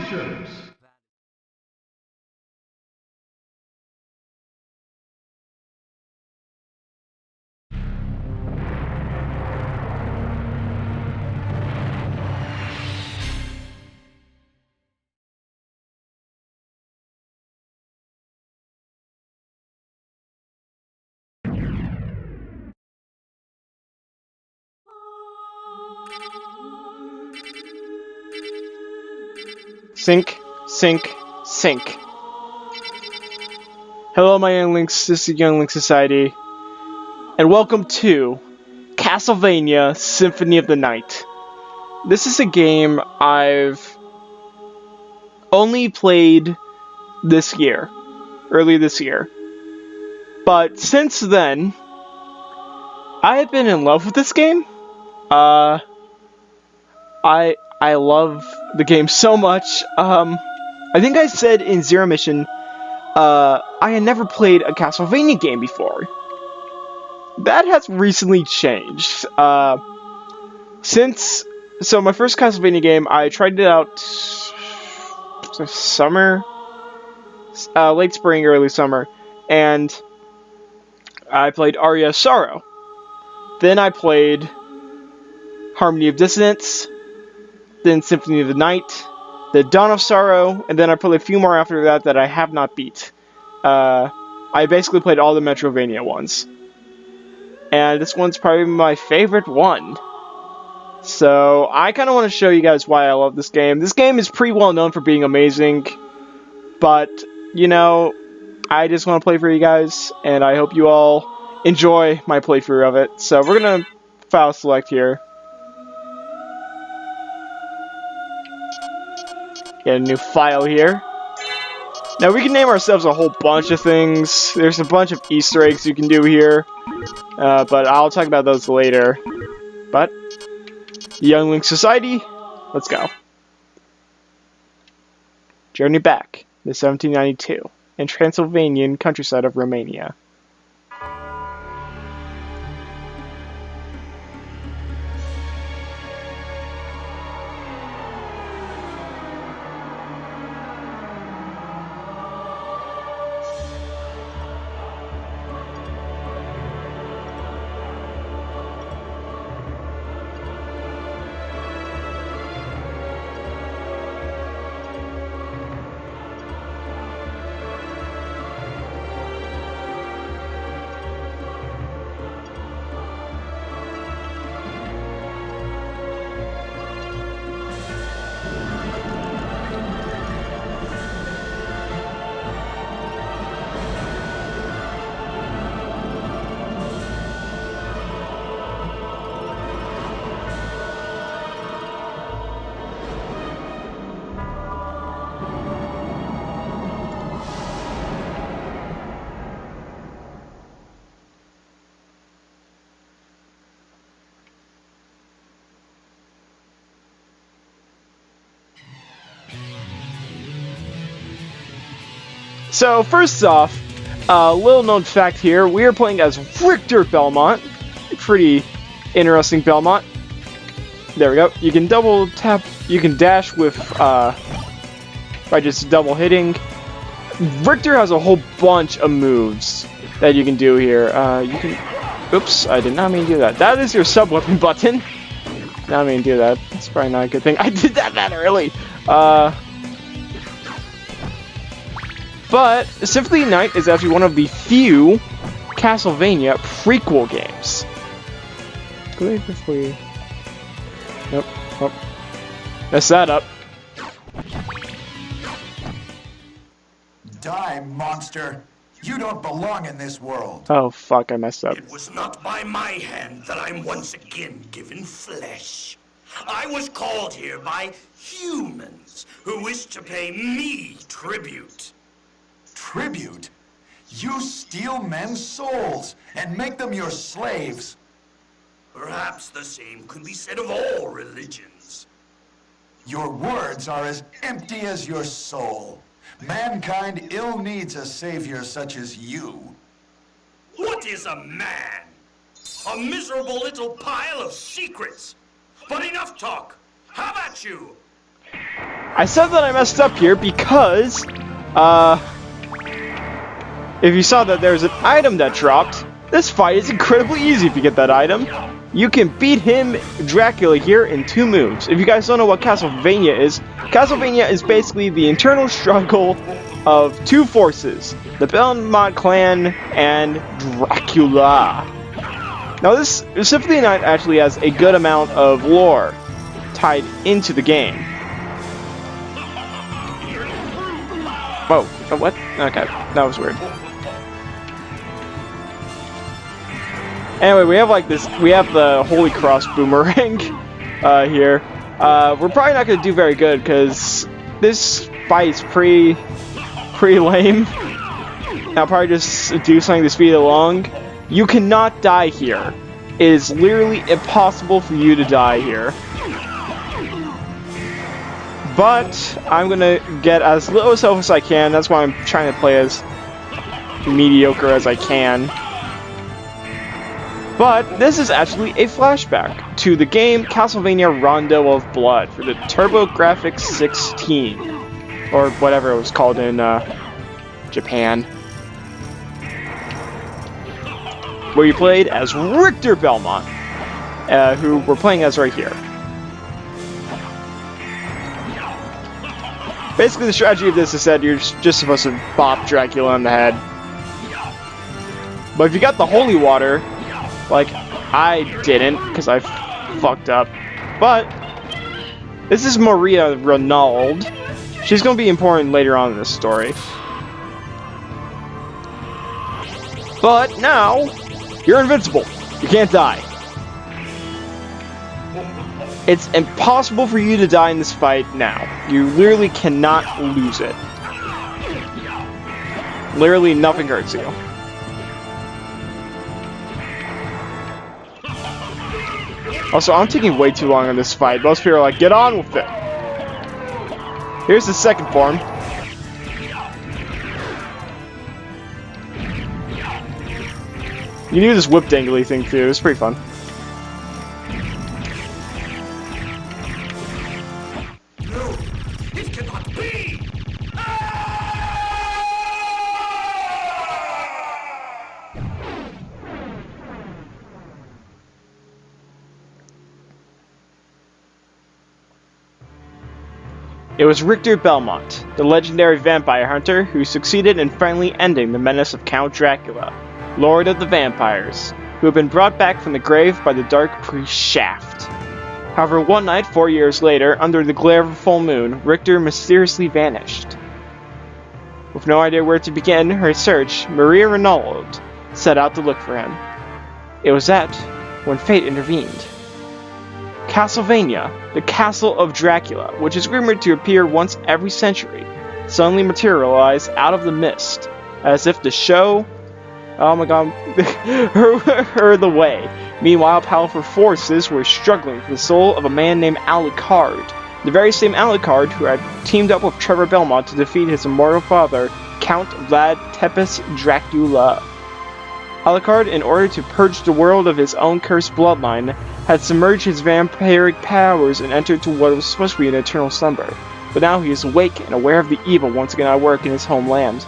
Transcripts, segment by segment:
Congratulations! Sync, sync, sync. Hello, my younglings. This is Youngling Society, and welcome to Castlevania Symphony of the Night. This is a game I've only played this year, early this year. But since then, I have been in love with this game. I love the game so much. I think I said in Zero Mission, I had never played a Castlevania game before. That has recently changed. So my first Castlevania game, I tried it out summer, late spring, early summer, and I played Aria of Sorrow. Then I played Harmony of Dissonance, then Symphony of the Night, the Dawn of Sorrow, and then I played a few more after that I have not beat. I basically played all the Metrovania ones. And this one's probably my favorite one. So, I kind of want to show you guys why I love this game. This game is pretty well known for being amazing, but, you know, I just want to play for you guys, and I hope you all enjoy my playthrough of it. So, we're going to file select here. Get a new file here. Now we can name ourselves a whole bunch of things. There's a bunch of Easter eggs you can do here. But I'll talk about those later. But, Youngling Society, let's go. Journey back to 1792 in Transylvanian countryside of Romania. So, first off, a little known fact here, we are playing as Richter Belmont. Pretty interesting Belmont. There we go. You can double tap, you can dash with, by just double hitting. Richter has a whole bunch of moves that you can do here. You can, oops, I did not mean to do that. That is your sub-weapon button. Not mean to do that. That's probably not a good thing. I did that early. But Symphony of the Night is actually one of the few Castlevania prequel games. Nope. Oh. Mess that up. Die, monster! You don't belong in this world. Oh fuck, I messed up. It was not by my hand that I'm once again given flesh. I was called here by humans who wish to pay me tribute. Tribute? You steal men's souls and make them your slaves. Perhaps the same could be said of all religions. Your words are as empty as your soul. Mankind ill needs a savior such as you. What is a man? A miserable little pile of secrets. But enough talk. How about you? I said that I messed up here because, if you saw that there's an item that dropped, this fight is incredibly easy if you get that item. You can beat him, Dracula, here in 2 moves. If you guys don't know what Castlevania is basically the internal struggle of 2 forces, the Belmont clan and Dracula. Now this Symphony Night actually has a good amount of lore tied into the game. Whoa, what? Okay, that was weird. Anyway, we have like this, we have the Holy Cross Boomerang here. We're probably not going to do very good because this fight's pretty lame. I'll probably just do something to speed it along. You cannot die here. It is literally impossible for you to die here. But I'm going to get as low self as I can. That's why I'm trying to play as mediocre as I can. But this is actually a flashback to the game Castlevania Rondo of Blood for the TurboGrafx 16, or whatever it was called in Japan, where you played as Richter Belmont, who we're playing as right here. Basically, the strategy of this is that you're just supposed to bop Dracula on the head. But if you got the holy water, like, I didn't, because I fucked up. But this is Maria Renaud. She's going to be important later on in this story. But now, you're invincible. You can't die. It's impossible for you to die in this fight now. You literally cannot lose it. Literally nothing hurts you. Also, I'm taking way too long on this fight. Most people are like, get on with it. Here's the second form. You can do this whip dangly thing too. It's pretty fun. No, it cannot be! It was Richter Belmont, the legendary vampire hunter who succeeded in finally ending the menace of Count Dracula, Lord of the Vampires, who had been brought back from the grave by the dark priest Shaft. However, one night 4 years later, under the glare of a full moon, Richter mysteriously vanished. With no idea where to begin her search, Maria Renaud set out to look for him. It was that when fate intervened. Castlevania, the Castle of Dracula, which is rumored to appear once every century, suddenly materialized out of the mist, as if to show, oh my god, her the way. Meanwhile, powerful forces were struggling for the soul of a man named Alucard, the very same Alucard who had teamed up with Trevor Belmont to defeat his immortal father, Count Vlad Tepes Dracula. Alucard, in order to purge the world of his own cursed bloodline, had submerged his vampiric powers and entered to what was supposed to be an eternal slumber. But now he is awake and aware of the evil once again at work in his homeland.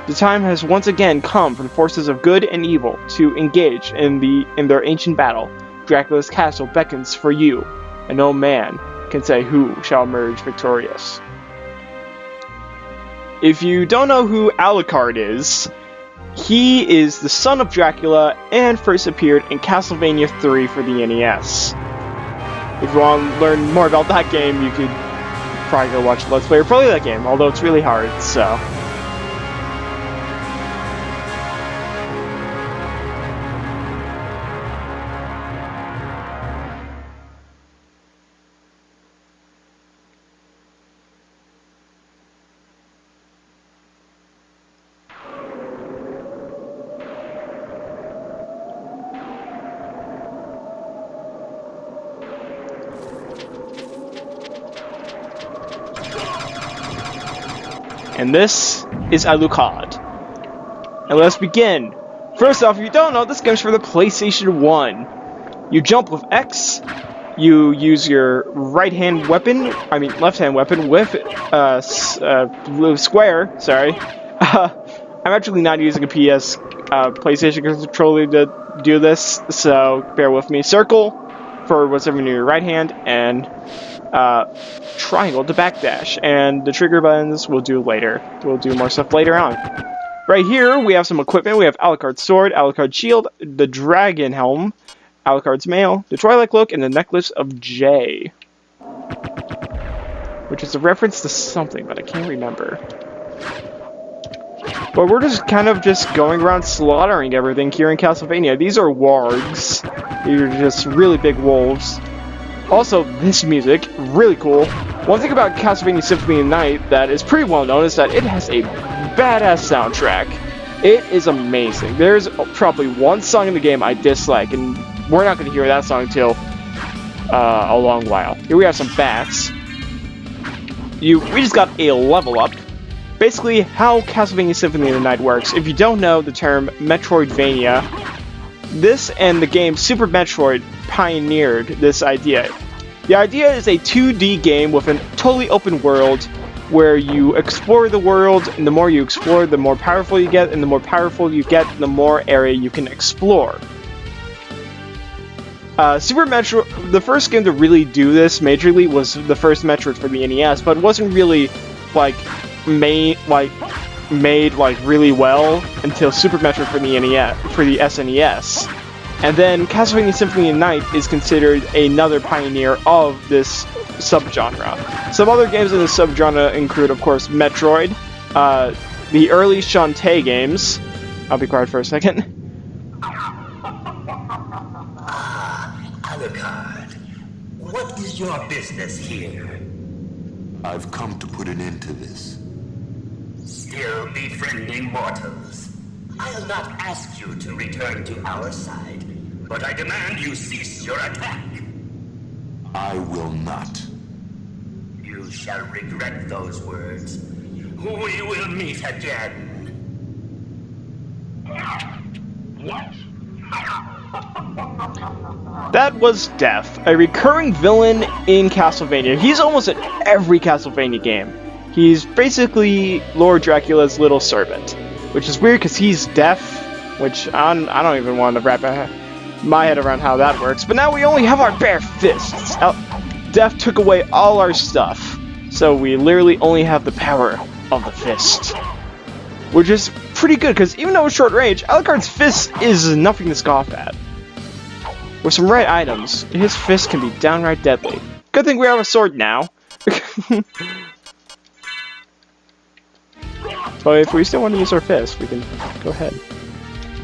The time has once again come for the forces of good and evil to engage in their ancient battle. Dracula's castle beckons for you, and no man can say who shall emerge victorious. If you don't know who Alucard is, he is the son of Dracula and first appeared in Castlevania 3 for the NES. If you want to learn more about that game, you could probably go watch Let's Play or play that game, although it's really hard, so. And this is Alucard. And let's begin. First off, if you don't know, this game's for the PlayStation 1. You jump with X, you use your right-hand weapon, left-hand weapon with blue square, sorry. I'm actually not using a PlayStation controller to do this, so bear with me. Circle for what's over near your right hand, and triangle to backdash. And the trigger buttons we'll do later. We'll do more stuff later on. Right here, we have some equipment. We have Alucard's sword, Alucard's shield, the dragon helm, Alucard's mail, the Twilight cloak, and the necklace of J. Which is a reference to something, but I can't remember. But we're just kind of going around slaughtering everything here in Castlevania. These are wargs. These are just really big wolves. Also, this music, really cool. One thing about Castlevania Symphony of the Night that is pretty well known is that it has a badass soundtrack. It is amazing. There's probably one song in the game I dislike, and we're not going to hear that song until a long while. Here we have some bats. We just got a level up. Basically, how Castlevania Symphony of the Night works. If you don't know the term Metroidvania, this and the game Super Metroid pioneered this idea. The idea is a 2D game with a totally open world where you explore the world, and the more you explore, the more powerful you get, and the more powerful you get, the more area you can explore. Super Metroid, the first game to really do this majorly was the first Metroid for the NES, but it wasn't really made really well until Super Metroid for the SNES. And then Castlevania Symphony of the Night is considered another pioneer of this subgenre. Some other games in this subgenre include, of course, Metroid, the early Shantae games. I'll be quiet for a second. Alucard, what is your business here? I've come to put an end to this. Still befriending mortals. I'll not ask you to return to our side, but I demand you cease your attack. I will not. You shall regret those words. We will meet again. What? That was Death, a recurring villain in Castlevania. He's almost in every Castlevania game. He's basically Lord Dracula's little servant, which is weird because he's deaf, which I don't even want to wrap my head around how that works. But now we only have our bare fists. Death took away all our stuff, so we literally only have the power of the fist, which is pretty good because even though it's short range, Alucard's fist is nothing to scoff at. With some right items, his fist can be downright deadly. Good thing we have a sword now. But if we still want to use our fist, we can go ahead.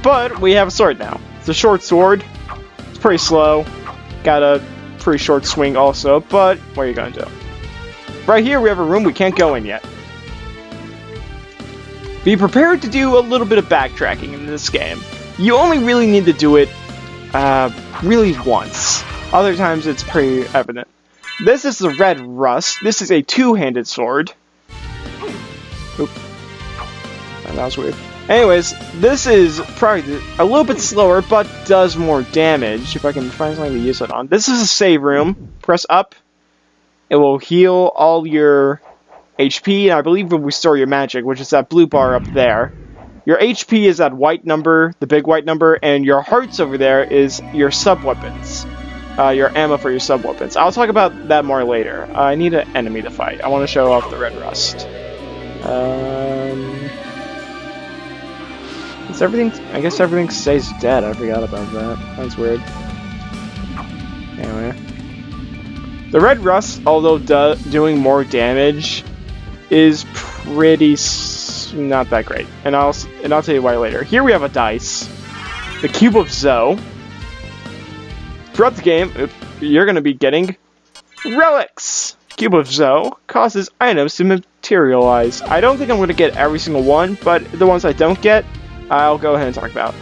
But we have a sword now. It's a short sword. It's pretty slow. Got a pretty short swing also, but what are you going to do? Right here we have a room we can't go in yet. Be prepared to do a little bit of backtracking in this game. You only really need to do it really once. Other times it's pretty evident. This is the Red Rust. This is a two-handed sword. Oop. That was weird. Anyways, this is probably a little bit slower, but does more damage. If I can find something to use it on. This is a save room. Press up. It will heal all your HP, and I believe it will restore your magic, which is that blue bar up there. Your HP is that white number, the big white number, and your hearts over there is your sub-weapons. Your ammo for your sub-weapons. I'll talk about that more later. I need an enemy to fight. I want to show off the Red Rust. Is everything? I guess everything stays dead. I forgot about that. That's weird. Anyway, the Red Rust, although doing more damage, is pretty not that great. And I'll tell you why later. Here we have a dice, the Cube of Zoe. Throughout the game, you're going to be getting relics. Cube of Zoe causes items to materialize. I don't think I'm going to get every single one, but the ones I don't get, I'll go ahead and talk about.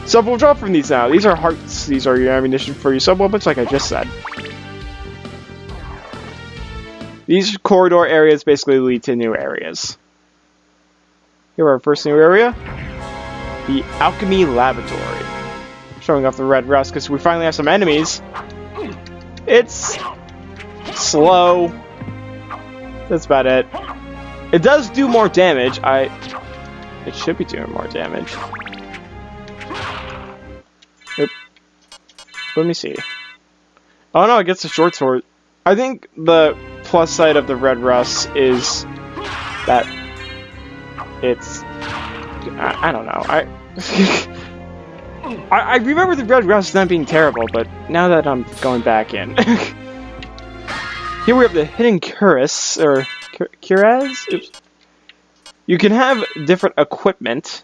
So we'll drop from these now. These are hearts. These are your ammunition for your sub-weapons, like I just said. These corridor areas basically lead to new areas. Here our first new area. The Alchemy Laboratory. Showing off the Red Rust because we finally have some enemies. It's slow. That's about it. It does do more damage. It should be doing more damage. Oop. Let me see. Oh no, it gets a short sword. I think the plus side of the red rust is that it's... I don't know. I remember the red rust not being terrible, but now that I'm going back in. Here we have the hidden cuirass, or cuirass? Oops. You can have different equipment,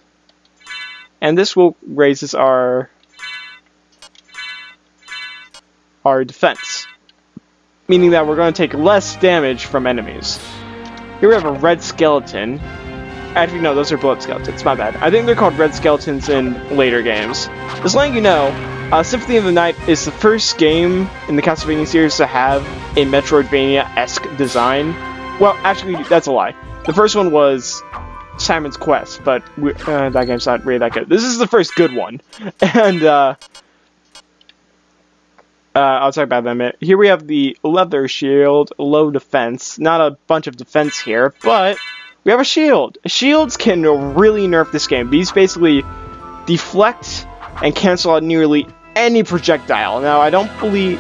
and this will raises our defense, meaning that we're going to take less damage from enemies. Here we have a red skeleton. Actually, no, those are blood skeletons. My bad. I think they're called red skeletons in later games. Just letting you know, Symphony of the Night is the first game in the Castlevania series to have a Metroidvania-esque design. Well, actually, that's a lie. The first one was Simon's Quest, but that game's not really that good. This is the first good one. And, I'll talk about that in a minute. Here we have the leather shield, low defense. Not a bunch of defense here, but we have a shield. Shields can really nerf this game. These basically deflect and cancel out nearly any projectile. Now, I don't believe...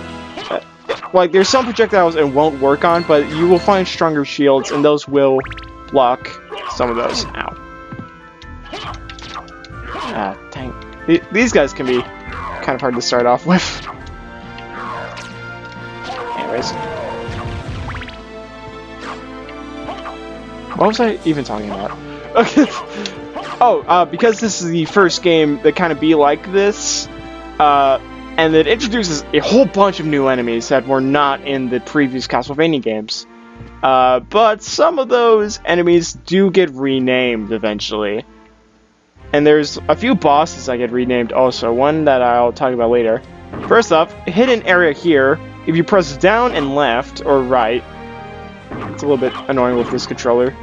like, there's some projectiles it won't work on, but you will find stronger shields, and those will block some of those. Ow. Ah, dang. These guys can be kind of hard to start off with. Anyways. What was I even talking about? Okay. Oh, because this is the first game that kind of be like this, and it introduces a whole bunch of new enemies that were not in the previous Castlevania games. But some of those enemies do get renamed eventually. And there's a few bosses that get renamed also, one that I'll talk about later. First off, hidden area here, if you press down and left, or right, it's a little bit annoying with this controller,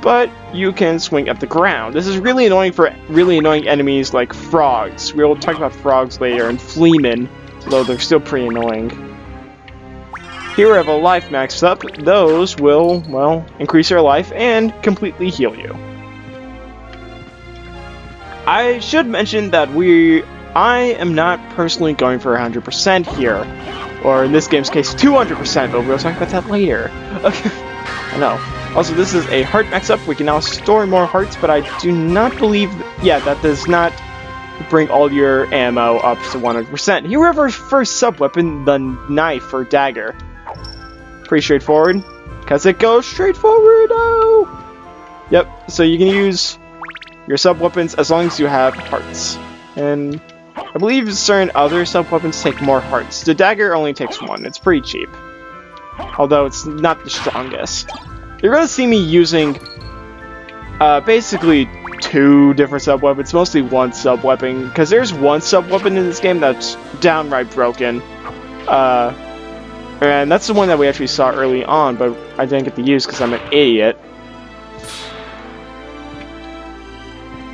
but you can swing at the ground. This is really annoying for really annoying enemies like frogs. We'll talk about frogs later, and fleamen, although they're still pretty annoying. Here we have a life maxed up. Those will, well, increase your life and completely heal you. I should mention that I am not personally going for 100% here. Or in this game's case, 200%, but we'll talk about that later. Okay. I know. Also, this is a heart max-up. We can now store more hearts, but I do not believe... yeah, that does not bring all your ammo up to 100%. Here we have our first sub-weapon, the knife or dagger. Pretty straightforward, because it goes straight forward. Oh! Yep, so you can use your sub-weapons as long as you have hearts. And I believe certain other sub-weapons take more hearts. The dagger only takes one. It's pretty cheap. Although it's not the strongest. You're going to see me using basically two different sub-weapons. Mostly one sub-weapon. Because there's one sub-weapon in this game that's downright broken. And that's the one that we actually saw early on, but I didn't get to use because I'm an idiot.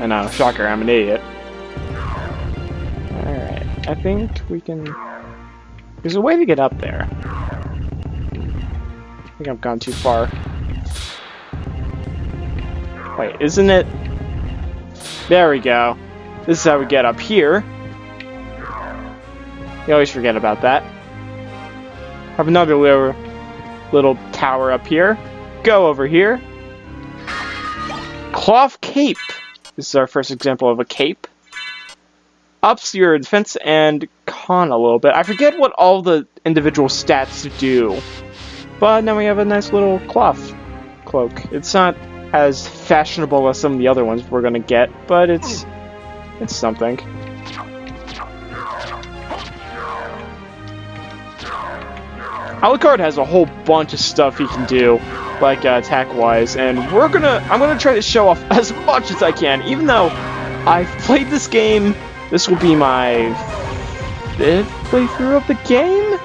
I know, shocker, I'm an idiot. Alright, I think we can... there's a way to get up there. I think I've gone too far. Wait, isn't it... there we go. This is how we get up here. You always forget about that. Have another little tower up here. Go over here. Cloth cape. This is our first example of a cape. Ups your defense and con a little bit. I forget what all the individual stats do. But now we have a nice little cloth cloak. It's not as fashionable as some of the other ones we're gonna get, but it's something. Alucard has a whole bunch of stuff he can do, like attack-wise, and I'm gonna try to show off as much as I can. Even though I've played this game, this will be my 5th playthrough of the game.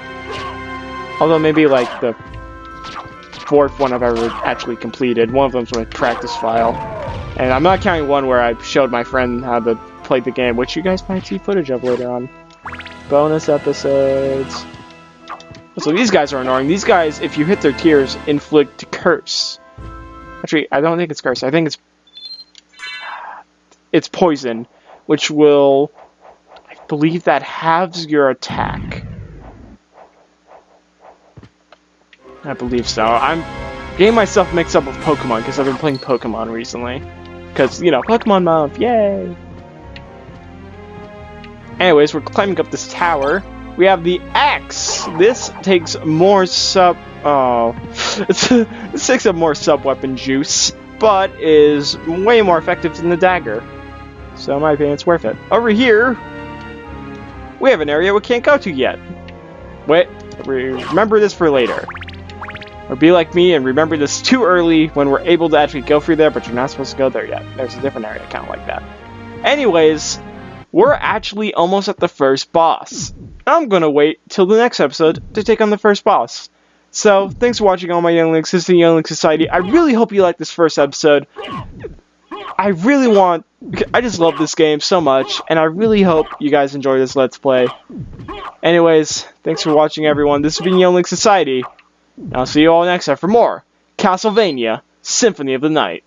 Although maybe like the 4th one I've ever actually completed. One of them's my practice file, and I'm not counting one where I showed my friend how to play the game, which you guys might see footage of later on. Bonus episodes. So these guys are annoying. These guys, if you hit their tears, inflict curse. Actually, I don't think it's curse. I think it's poison, which will, I believe that halves your attack. I believe so. I'm getting myself mixed up with Pokemon because I've been playing Pokemon recently. Because, you know, Pokemon month, yay! Anyways, we're climbing up this tower. We have the axe. This takes more this takes up more sub-weapon juice, but is way more effective than the dagger. So in my opinion, it's worth it. Over here, we have an area we can't go to yet. Wait, remember this for later. Or be like me and remember this too early when we're able to actually go through there, but you're not supposed to go there yet. There's a different area kind of like that. Anyways, we're actually almost at the first boss. I'm gonna wait till the next episode to take on the first boss. So, thanks for watching all my Younglings. This is the Youngling Society. I really hope you liked this first episode. I just love this game so much, and I really hope you guys enjoy this Let's Play. Anyways, thanks for watching, everyone. This has been Youngling Society. I'll see you all next time for more Castlevania Symphony of the Night.